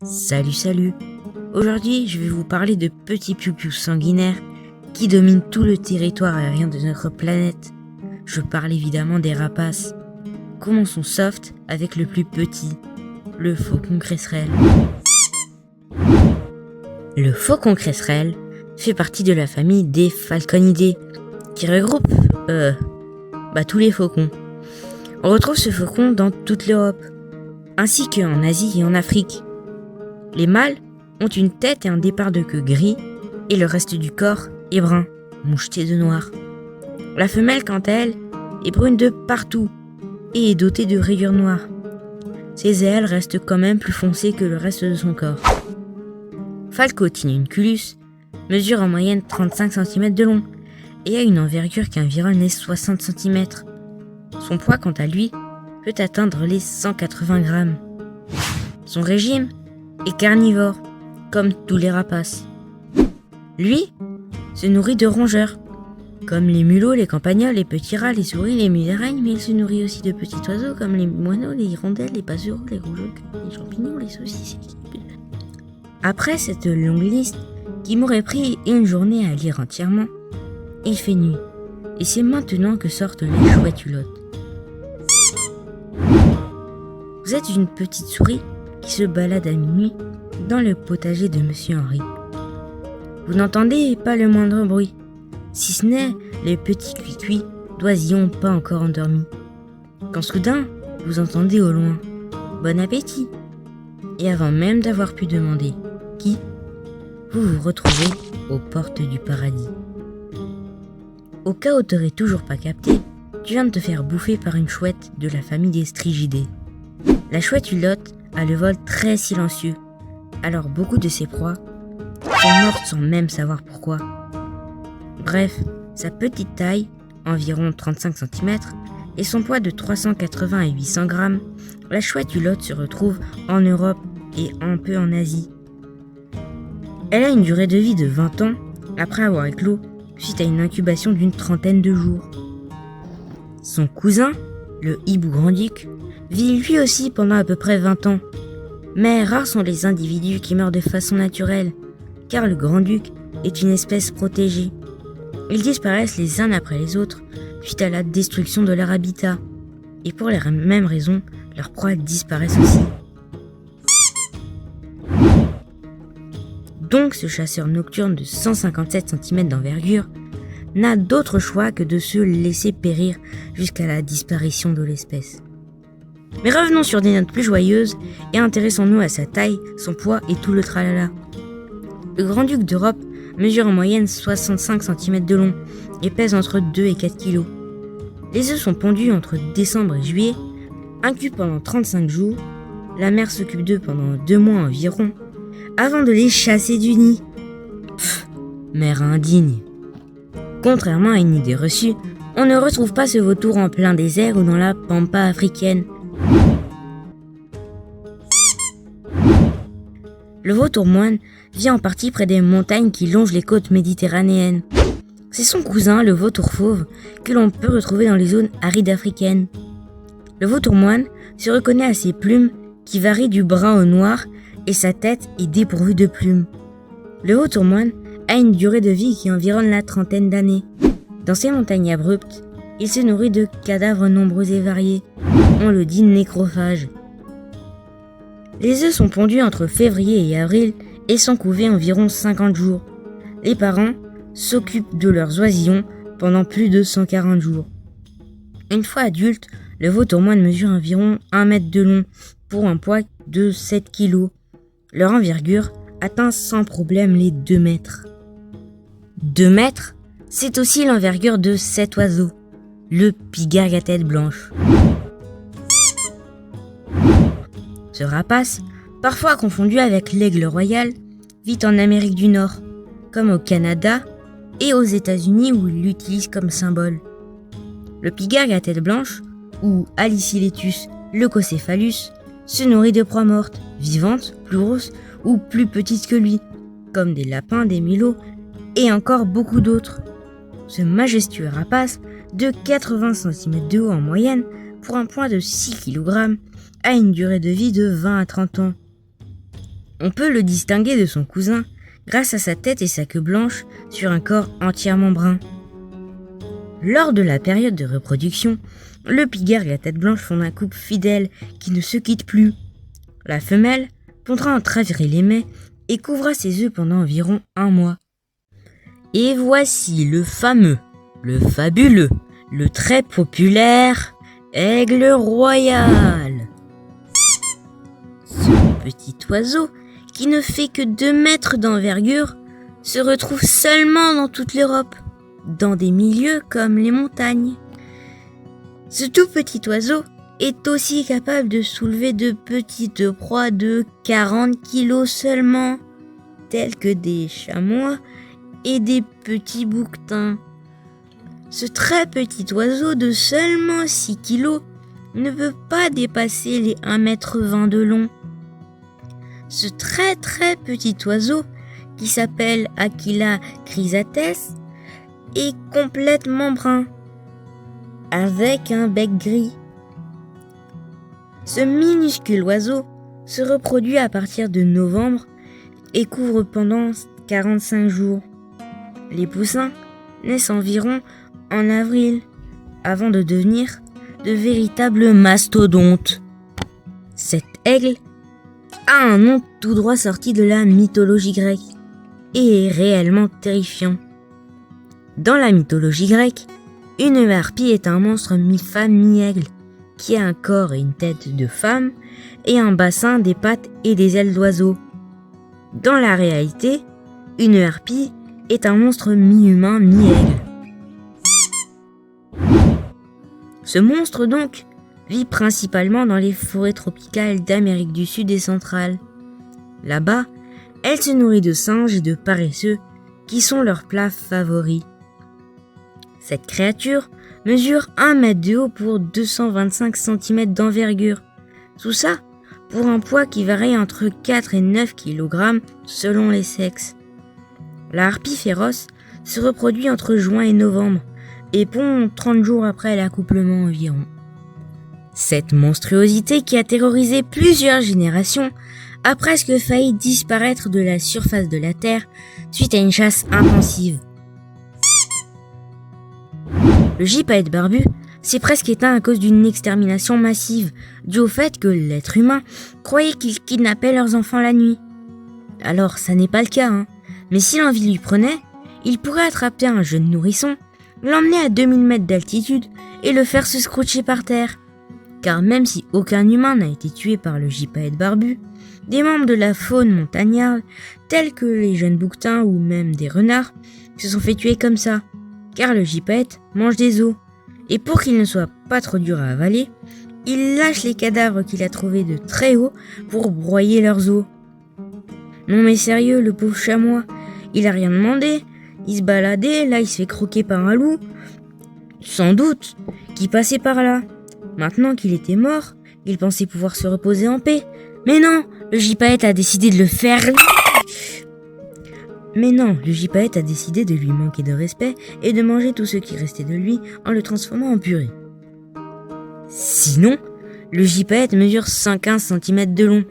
Salut. Aujourd'hui, je vais vous parler de petits piou-piou sanguinaires qui dominent tout le territoire aérien de notre planète. Je parle évidemment des rapaces. Commençons soft avec le plus petit, le faucon cresserelle. Le faucon cresserelle fait partie de la famille des falconidés, qui regroupe tous les faucons. On retrouve ce faucon dans toute l'Europe, ainsi qu'en Asie et en Afrique. Les mâles ont une tête et un départ de queue gris, et le reste du corps est brun, moucheté de noir. La femelle, quant à elle, est brune de partout et est dotée de rayures noires. Ses ailes restent quand même plus foncées que le reste de son corps. Falco tinunculus mesure en moyenne 35 cm de long et a une envergure qui environne les 60 cm. Son poids, quant à lui, peut atteindre les 180 grammes. Son régime est carnivore, comme tous les rapaces. Lui se nourrit de rongeurs, comme les mulots, les campagnols, les petits rats, les souris, les musaraignes, mais il se nourrit aussi de petits oiseaux comme les moineaux, les hirondelles, les passereaux, les rougeols, les champignons, les saucisses. Après cette longue liste, qui m'aurait pris une journée à lire entièrement, il fait nuit, et c'est maintenant que sortent les chouettes-hulottes. Vous êtes une petite souris qui se balade à minuit dans le potager de Monsieur Henri. Vous n'entendez pas le moindre bruit, si ce n'est les petits cuicuis d'oisillons pas encore endormis. Quand soudain, vous entendez au loin « Bon appétit !» Et avant même d'avoir pu demander « Qui ?», vous vous retrouvez aux portes du paradis. Au cas où t'aurais toujours pas capté, tu viens de te faire bouffer par une chouette de la famille des strigidés. La chouette-hulotte a le vol très silencieux, alors beaucoup de ses proies sont mortes sans même savoir pourquoi. Bref, sa petite taille, environ 35 cm, et son poids de 380 à 800 grammes, la chouette-hulotte se retrouve en Europe et un peu en Asie. Elle a une durée de vie de 20 ans après avoir éclos suite à une incubation d'une trentaine de jours. Son cousin, le hibou grand-duc, vit lui aussi pendant à peu près 20 ans. Mais rares sont les individus qui meurent de façon naturelle, car le grand-duc est une espèce protégée. Ils disparaissent les uns après les autres suite à la destruction de leur habitat. Et pour les mêmes raisons, leurs proies disparaissent aussi. Donc ce chasseur nocturne de 157 cm d'envergure n'a d'autre choix que de se laisser périr jusqu'à la disparition de l'espèce. Mais revenons sur des notes plus joyeuses et intéressons-nous à sa taille, son poids et tout le tralala. Le grand-duc d'Europe mesure en moyenne 65 cm de long et pèse entre 2 et 4 kg. Les œufs sont pondus entre décembre et juillet, incubent pendant 35 jours, la mère s'occupe d'eux pendant 2 mois environ, avant de les chasser du nid. Mère indigne. Contrairement à une idée reçue, on ne retrouve pas ce vautour en plein désert ou dans la pampa africaine. Le vautour moine vit en partie près des montagnes qui longent les côtes méditerranéennes. C'est son cousin, le vautour fauve, que l'on peut retrouver dans les zones arides africaines. Le vautour moine se reconnaît à ses plumes qui varient du brun au noir et sa tête est dépourvue de plumes. Le vautour moine a une durée de vie qui environne la trentaine d'années. Dans ces montagnes abruptes, il se nourrit de cadavres nombreux et variés. On le dit nécrophage. Les œufs sont pondus entre février et avril et sont couvés environ 50 jours. Les parents s'occupent de leurs oisillons pendant plus de 140 jours. Une fois adulte, le vautour moine mesure environ 1 mètre de long pour un poids de 7 kg. Leur envergure atteint sans problème les 2 mètres. 2 mètres, c'est aussi l'envergure de cet oiseau, le pigargue à tête blanche. Ce rapace, parfois confondu avec l'aigle royal, vit en Amérique du Nord, comme au Canada et aux États-Unis où il l'utilise comme symbole. Le pigargue à tête blanche, ou Aliciletus leucocéphalus, se nourrit de proies mortes, vivantes, plus grosses ou plus petites que lui, comme des lapins, des mulots et encore beaucoup d'autres. Ce majestueux rapace, de 80 cm de haut en moyenne, pour un poids de 6 kg, a une durée de vie de 20 à 30 ans. On peut le distinguer de son cousin grâce à sa tête et sa queue blanche sur un corps entièrement brun. Lors de la période de reproduction, le pygare et la tête blanche font un couple fidèle qui ne se quitte plus. La femelle pondra un très viril mets et couvra ses œufs pendant environ 1 mois. Et voici le fameux, le fabuleux, le très populaire aigle royal. Ce petit oiseau, qui ne fait que 2 mètres d'envergure, se retrouve seulement dans toute l'Europe, dans des milieux comme les montagnes. Ce tout petit oiseau est aussi capable de soulever de petites proies de 40 kilos seulement, telles que des chamois et des petits bouquetins. Ce très petit oiseau de seulement 6 kilos ne peut pas dépasser les 1,20 m de long. Ce très petit oiseau, qui s'appelle Aquila chrysates, est complètement brun, avec un bec gris. Ce minuscule oiseau se reproduit à partir de novembre et couvre pendant 45 jours. Les poussins naissent environ en avril, avant de devenir de véritables mastodontes. Cet aigle a un nom tout droit sorti de la mythologie grecque et est réellement terrifiant. Dans la mythologie grecque, une harpie est un monstre mi-femme mi-aigle qui a un corps et une tête de femme et un bassin, des pattes et des ailes d'oiseau. Dans la réalité, une harpie est un monstre mi-humain mi-aigle. Ce monstre donc vit principalement dans les forêts tropicales d'Amérique du Sud et centrale. Là-bas, elle se nourrit de singes et de paresseux qui sont leurs plats favoris. Cette créature mesure 1 mètre de haut pour 225 cm d'envergure. Tout ça pour un poids qui varie entre 4 et 9 kg selon les sexes. La harpie féroce se reproduit entre juin et novembre et pond 30 jours après l'accouplement environ. Cette monstruosité qui a terrorisé plusieurs générations a presque failli disparaître de la surface de la Terre suite à une chasse intensive. Le gypaète barbu s'est presque éteint à cause d'une extermination massive, due au fait que l'être humain croyait qu'il kidnappait leurs enfants la nuit. Alors ça n'est pas le cas, mais si l'envie lui prenait, il pourrait attraper un jeune nourrisson, l'emmener à 2000 mètres d'altitude et le faire se scroucher par terre. Car même si aucun humain n'a été tué par le gypaète barbu, des membres de la faune montagnarde, tels que les jeunes bouquetins ou même des renards, se sont fait tuer comme ça, car le gypaète mange des os. Et pour qu'il ne soit pas trop dur à avaler, il lâche les cadavres qu'il a trouvés de très haut pour broyer leurs os. Non mais sérieux, le pauvre chamois, il a rien demandé, il se baladait, là il se fait croquer par un loup, sans doute, qui passait par là. Maintenant qu'il était mort, il pensait pouvoir se reposer en paix. Mais non, le gypaète a décidé de le faire. Mais non, le gypaète a décidé de lui manquer de respect et de manger tout ce qui restait de lui en le transformant en purée. Sinon, le gypaète mesure 115 cm de long,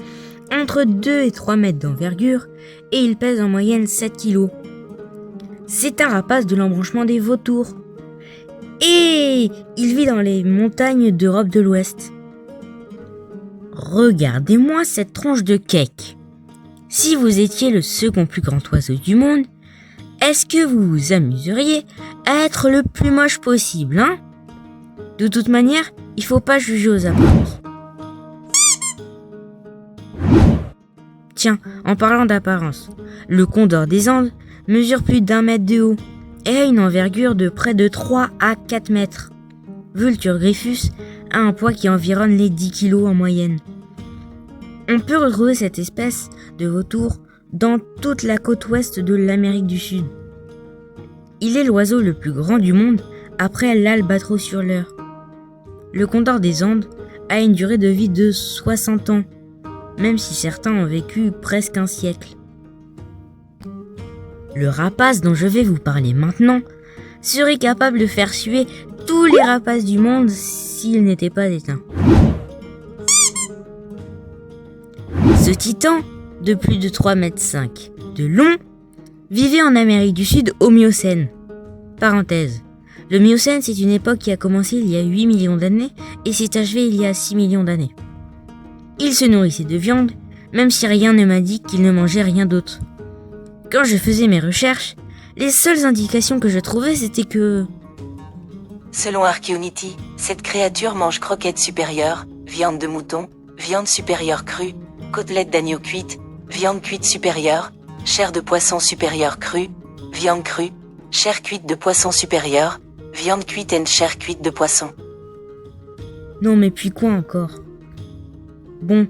entre 2 et 3 mètres d'envergure, et il pèse en moyenne 7 kg. C'est un rapace de l'embranchement des vautours. Et il vit dans les montagnes d'Europe de l'Ouest. Regardez-moi cette tronche de cake. Si vous étiez le second plus grand oiseau du monde, est-ce que vous vous amuseriez à être le plus moche possible, De toute manière, il faut pas juger aux apparences. Tiens, en parlant d'apparence, le condor des Andes mesure plus d'1 mètre de haut et a une envergure de près de 3 à 4 mètres. Vultur griffus a un poids qui environne les 10 kg en moyenne. On peut retrouver cette espèce de vautour dans toute la côte ouest de l'Amérique du Sud. Il est l'oiseau le plus grand du monde après l'albatros hurleur. Le condor des Andes a une durée de vie de 60 ans, même si certains ont vécu presque un siècle. Le rapace dont je vais vous parler maintenant serait capable de faire suer tous les rapaces du monde s'il n'était pas éteint. Ce titan de plus de 3,5 m de long, vivait en Amérique du Sud au Miocène. Parenthèse. Le Miocène, c'est une époque qui a commencé il y a 8 millions d'années et s'est achevée il y a 6 millions d'années. Il se nourrissait de viande, même si rien ne m'a dit qu'il ne mangeait rien d'autre. Quand je faisais mes recherches, les seules indications que je trouvais, c'était que... Selon Archaeonity, cette créature mange croquettes supérieures, viande de mouton, viande supérieure crue, côtelettes d'agneau cuite, viande cuite supérieure, chair de poisson supérieure crue, viande crue, chair cuite de poisson supérieure, viande cuite et chair cuite de poisson. Non mais puis quoi encore? Bon,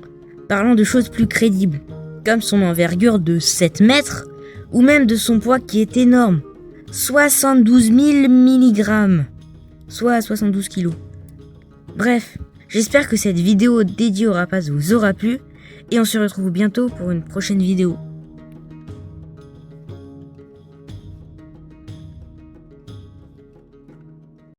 parlons de choses plus crédibles, comme son envergure de 7 mètres, ou même de son poids qui est énorme, 72 000 mg, soit 72 kilos. Bref, j'espère que cette vidéo dédiée aux rapaces vous aura plu, et on se retrouve bientôt pour une prochaine vidéo.